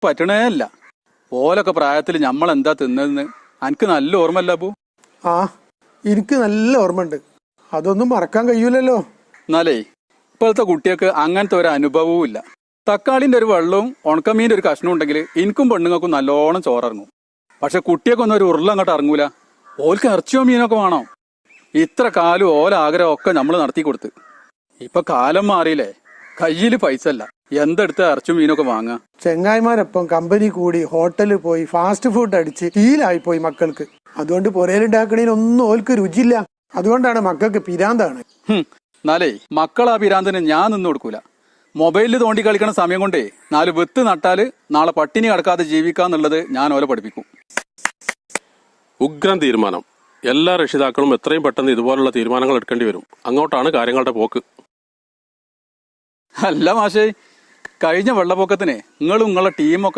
പറ്റണേ അല്ല. ഓലൊക്കെ പ്രായത്തിൽ നമ്മൾ എന്താ തിന്നതെന്ന് എനിക്ക് നല്ല ഓർമ്മല്ല അപ്പു. ആ എനിക്ക് നല്ല ഓർമ്മയുണ്ട്. അതൊന്നും മറക്കാൻ കഴിയൂലല്ലോ. എന്നാലേ ഇപ്പോഴത്തെ കുട്ടികൾക്ക് അങ്ങനത്തെ ഒരു അനുഭവവും ഇല്ല. തക്കാളിന്റെ ഒരു വെള്ളവും ഉണക്കമീൻ്റെ ഒരു കഷ്ണവും ഉണ്ടെങ്കിൽ എനിക്കും പെണ്ണുങ്ങൾക്കും നല്ലോണം ചോറിറങ്ങും. പക്ഷെ കുട്ടിയൊക്കൊന്നും ഒരു ഉരുള അങ്ങോട്ട് ഇറങ്ങൂല. ഓൽക്ക് ഇറച്ചിയോ മീനൊക്കെ വേണം. ഇത്ര കാലം ഓല ആഗ്രഹം ഒക്കെ നമ്മൾ നടത്തി കൊടുത്ത്. ഇപ്പൊ കാലം മാറിയില്ലേ, കയ്യിൽ പൈസ അല്ല, എന്തെടുത്ത് ഇറച്ചും മീനൊക്കെ വാങ്ങാ. ചെങ്ങായിമാരൊപ്പം കമ്പനി കൂടി ഹോട്ടലിൽ പോയി ഫാസ്റ്റ് ഫുഡ് അടിച്ച് ശീലായി പോയി മക്കൾക്ക്. അതുകൊണ്ട് പുരയിലുണ്ടാക്കണേനൊന്നും ഓൽക്ക് രുചിയില്ല. അതുകൊണ്ടാണ് മക്കൾക്ക് പിരാന്താണ്. എന്നാലേ മക്കൾ ആ പിരാന്തിന് ഞാൻ നിന്ന് കൊടുക്കൂല. മൊബൈലിൽ തോണ്ടി കളിക്കണ സമയം കൊണ്ടേ 4 വിത്ത് നട്ടാല് നാളെ പട്ടിണി കിടക്കാതെ ജീവിക്കാന്നുള്ളത് ഞാൻ ഓലെ പഠിപ്പിക്കും. ഉഗ്രം തീരുമാനം. എല്ലാ രക്ഷിതാക്കളും എത്രയും പെട്ടെന്ന് ഇതുപോലുള്ള തീരുമാനങ്ങൾ എടുക്കേണ്ടി വരും. അങ്ങോട്ടാണ് കാര്യങ്ങളുടെ പോക്ക്. അല്ല മാഷേ, കഴിഞ്ഞ വെള്ളപ്പൊക്കത്തിന് നിങ്ങളും നിങ്ങളെ ടീമൊക്കെ